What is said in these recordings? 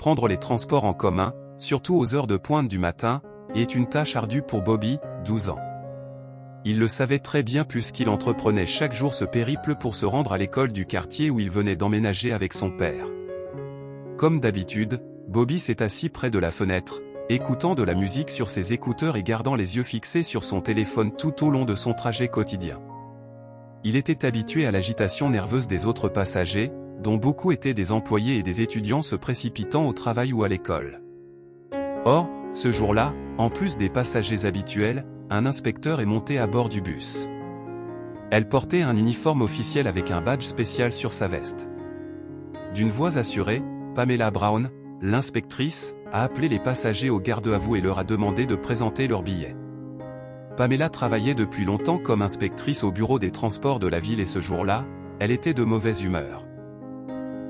prendre les transports en commun, surtout aux heures de pointe du matin, est une tâche ardue pour Bobby, 12 ans. Il le savait très bien puisqu'il entreprenait chaque jour ce périple pour se rendre à l'école du quartier où il venait d'emménager avec son père. Comme d'habitude, Bobby s'est assis près de la fenêtre, écoutant de la musique sur ses écouteurs et gardant les yeux fixés sur son téléphone tout au long de son trajet quotidien. Il était habitué à l'agitation nerveuse des autres passagers, dont beaucoup étaient des employés et des étudiants se précipitant au travail ou à l'école. Or, ce jour-là, en plus des passagers habituels, un inspecteur est monté à bord du bus. Elle portait un uniforme officiel avec un badge spécial sur sa veste. D'une voix assurée, Pamela Brown, l'inspectrice, a appelé les passagers au garde-à-vous et leur a demandé de présenter leurs billets. Pamela travaillait depuis longtemps comme inspectrice au bureau des transports de la ville et ce jour-là, elle était de mauvaise humeur.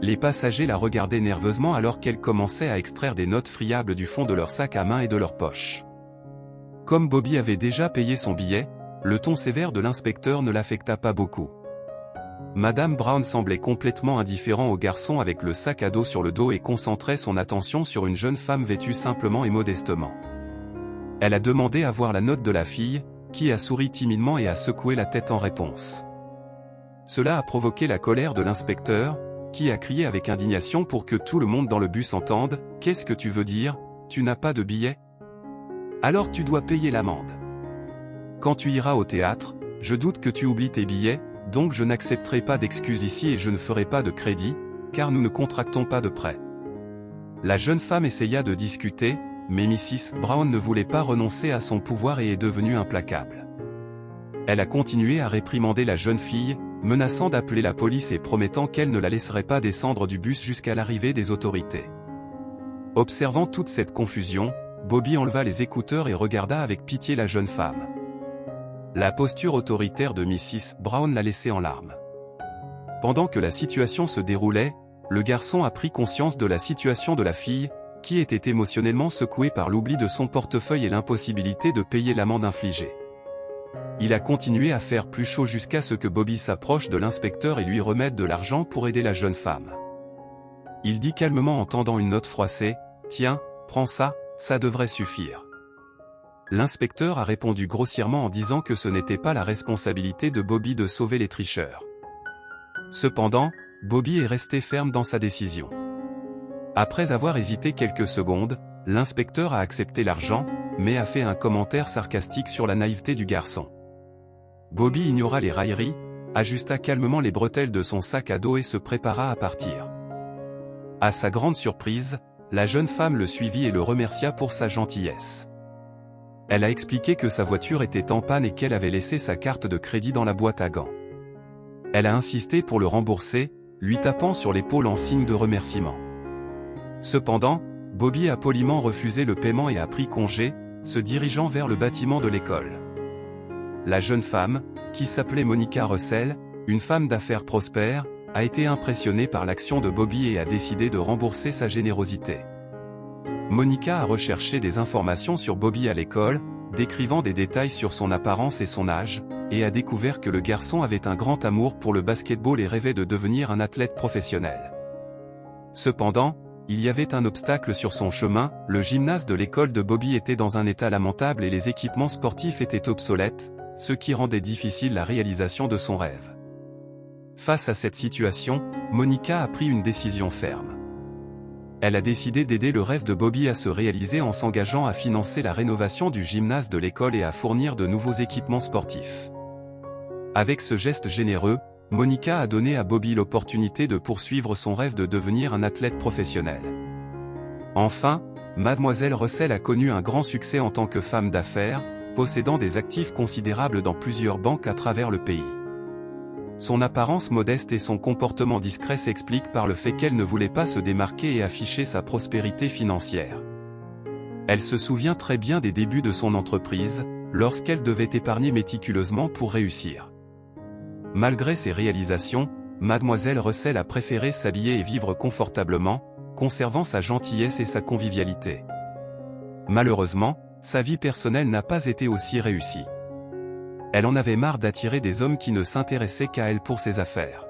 Les passagers la regardaient nerveusement alors qu'elle commençait à extraire des notes friables du fond de leur sac à main et de leur poche. Comme Bobby avait déjà payé son billet, le ton sévère de l'inspecteur ne l'affecta pas beaucoup. Madame Brown semblait complètement indifférent au garçon avec le sac à dos sur le dos et concentrait son attention sur une jeune femme vêtue simplement et modestement. Elle a demandé à voir la note de la fille, qui a souri timidement et a secoué la tête en réponse. Cela a provoqué la colère de l'inspecteur, qui a crié avec indignation pour que tout le monde dans le bus entende « Qu'est-ce que tu veux dire? Tu n'as pas de billet? Alors tu dois payer l'amende. Quand tu iras au théâtre, je doute que tu oublies tes billets, donc je n'accepterai pas d'excuses ici et je ne ferai pas de crédit, car nous ne contractons pas de prêt. » La jeune femme essaya de discuter, mais Mrs. Brown ne voulait pas renoncer à son pouvoir et est devenue implacable. Elle a continué à réprimander la jeune fille, menaçant d'appeler la police et promettant qu'elle ne la laisserait pas descendre du bus jusqu'à l'arrivée des autorités. Observant toute cette confusion, Bobby enleva les écouteurs et regarda avec pitié la jeune femme. La posture autoritaire de Mrs. Brown l'a laissée en larmes. Pendant que la situation se déroulait, le garçon a pris conscience de la situation de la fille, qui était émotionnellement secouée par l'oubli de son portefeuille et l'impossibilité de payer l'amende infligée. Il a continué à faire plus chaud jusqu'à ce que Bobby s'approche de l'inspecteur et lui remette de l'argent pour aider la jeune femme. Il dit calmement en tendant une note froissée, « Tiens, prends ça, ça devrait suffire. » L'inspecteur a répondu grossièrement en disant que ce n'était pas la responsabilité de Bobby de sauver les tricheurs. Cependant, Bobby est resté ferme dans sa décision. Après avoir hésité quelques secondes, l'inspecteur a accepté l'argent, mais a fait un commentaire sarcastique sur la naïveté du garçon. Bobby ignora les railleries, ajusta calmement les bretelles de son sac à dos et se prépara à partir. À sa grande surprise, la jeune femme le suivit et le remercia pour sa gentillesse. Elle a expliqué que sa voiture était en panne et qu'elle avait laissé sa carte de crédit dans la boîte à gants. Elle a insisté pour le rembourser, lui tapant sur l'épaule en signe de remerciement. Cependant, Bobby a poliment refusé le paiement et a pris congé, se dirigeant vers le bâtiment de l'école. La jeune femme, qui s'appelait Monica Russell, une femme d'affaires prospère, a été impressionnée par l'action de Bobby et a décidé de rembourser sa générosité. Monica a recherché des informations sur Bobby à l'école, décrivant des détails sur son apparence et son âge, et a découvert que le garçon avait un grand amour pour le basketball et rêvait de devenir un athlète professionnel. Cependant, il y avait un obstacle sur son chemin, le gymnase de l'école de Bobby était dans un état lamentable et les équipements sportifs étaient obsolètes, ce qui rendait difficile la réalisation de son rêve. Face à cette situation, Monica a pris une décision ferme. Elle a décidé d'aider le rêve de Bobby à se réaliser en s'engageant à financer la rénovation du gymnase de l'école et à fournir de nouveaux équipements sportifs. Avec ce geste généreux, Monica a donné à Bobby l'opportunité de poursuivre son rêve de devenir un athlète professionnel. Enfin, Mademoiselle Russell a connu un grand succès en tant que femme d'affaires, possédant des actifs considérables dans plusieurs banques à travers le pays. Son apparence modeste et son comportement discret s'expliquent par le fait qu'elle ne voulait pas se démarquer et afficher sa prospérité financière. Elle se souvient très bien des débuts de son entreprise, lorsqu'elle devait épargner méticuleusement pour réussir. Malgré ses réalisations, Mademoiselle Russell a préféré s'habiller et vivre confortablement, conservant sa gentillesse et sa convivialité. Malheureusement, sa vie personnelle n'a pas été aussi réussie. Elle en avait marre d'attirer des hommes qui ne s'intéressaient qu'à elle pour ses affaires.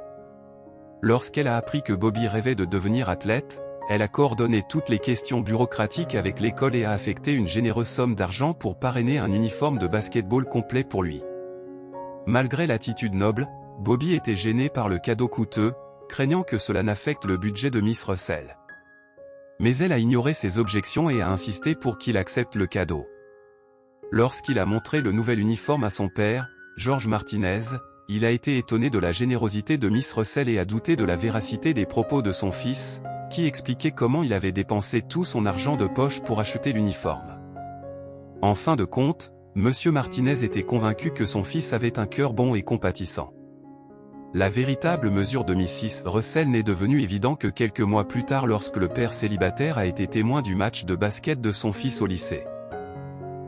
Lorsqu'elle a appris que Bobby rêvait de devenir athlète, elle a coordonné toutes les questions bureaucratiques avec l'école et a affecté une généreuse somme d'argent pour parrainer un uniforme de basket-ball complet pour lui. Malgré l'attitude noble, Bobby était gêné par le cadeau coûteux, craignant que cela n'affecte le budget de Miss Russell. Mais elle a ignoré ses objections et a insisté pour qu'il accepte le cadeau. Lorsqu'il a montré le nouvel uniforme à son père, George Martinez, il a été étonné de la générosité de Miss Russell et a douté de la véracité des propos de son fils, qui expliquait comment il avait dépensé tout son argent de poche pour acheter l'uniforme. En fin de compte, Monsieur Martinez était convaincu que son fils avait un cœur bon et compatissant. La véritable mesure de Mrs. Russell n'est devenue évidente que quelques mois plus tard lorsque le père célibataire a été témoin du match de basket de son fils au lycée.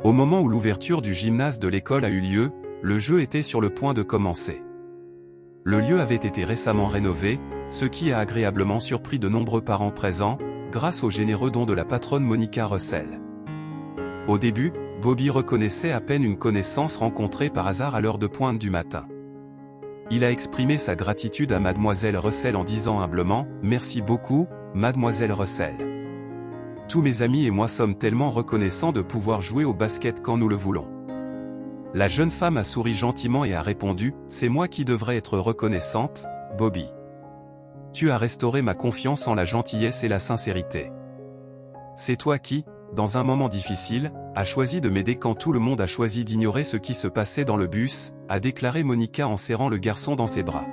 Au moment où l'ouverture du gymnase de l'école a eu lieu, le jeu était sur le point de commencer. Le lieu avait été récemment rénové, ce qui a agréablement surpris de nombreux parents présents, grâce aux généreux dons de la patronne Monica Russell. Au début, Bobby reconnaissait à peine une connaissance rencontrée par hasard à l'heure de pointe du matin. Il a exprimé sa gratitude à Mademoiselle Russell en disant humblement « Merci beaucoup, Mademoiselle Russell. Tous mes amis et moi sommes tellement reconnaissants de pouvoir jouer au basket quand nous le voulons. » La jeune femme a souri gentiment et a répondu « C'est moi qui devrais être reconnaissante, Bobby. Tu as restauré ma confiance en la gentillesse et la sincérité. C'est toi qui, dans un moment difficile, a choisi de m'aider quand tout le monde a choisi d'ignorer ce qui se passait dans le bus, a déclaré Monica en serrant le garçon dans ses bras.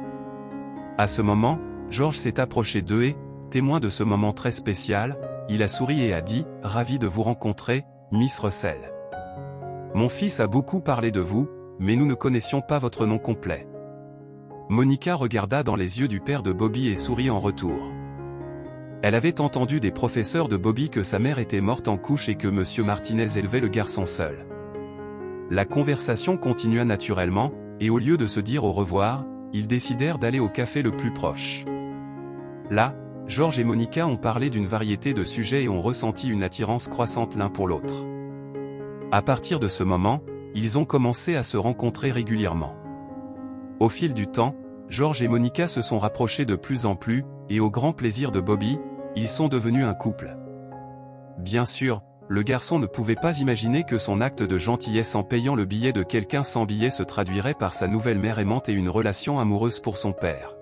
À ce moment, George s'est approché d'eux et, témoin de ce moment très spécial, il a souri et a dit « Ravi de vous rencontrer, Miss Russell. Mon fils a beaucoup parlé de vous, mais nous ne connaissions pas votre nom complet. » Monica regarda dans les yeux du père de Bobby et sourit en retour. Elle avait entendu des professeurs de Bobby que sa mère était morte en couche et que Monsieur Martinez élevait le garçon seul. La conversation continua naturellement, et au lieu de se dire au revoir, ils décidèrent d'aller au café le plus proche. Là, George et Monica ont parlé d'une variété de sujets et ont ressenti une attirance croissante l'un pour l'autre. À partir de ce moment, ils ont commencé à se rencontrer régulièrement. Au fil du temps, George et Monica se sont rapprochés de plus en plus, et au grand plaisir de Bobby, ils sont devenus un couple. Bien sûr, le garçon ne pouvait pas imaginer que son acte de gentillesse en payant le billet de quelqu'un sans billet se traduirait par sa nouvelle mère aimante et une relation amoureuse pour son père.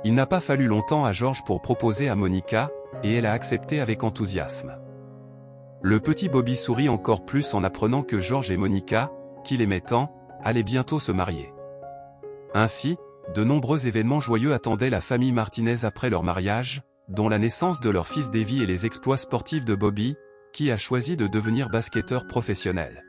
Il n'a pas fallu longtemps à George pour proposer à Monica, et elle a accepté avec enthousiasme. Le petit Bobby sourit encore plus en apprenant que George et Monica, qu'il aimait tant, allaient bientôt se marier. Ainsi, de nombreux événements joyeux attendaient la famille Martinez après leur mariage, dont la naissance de leur fils Davy et les exploits sportifs de Bobby, qui a choisi de devenir basketteur professionnel.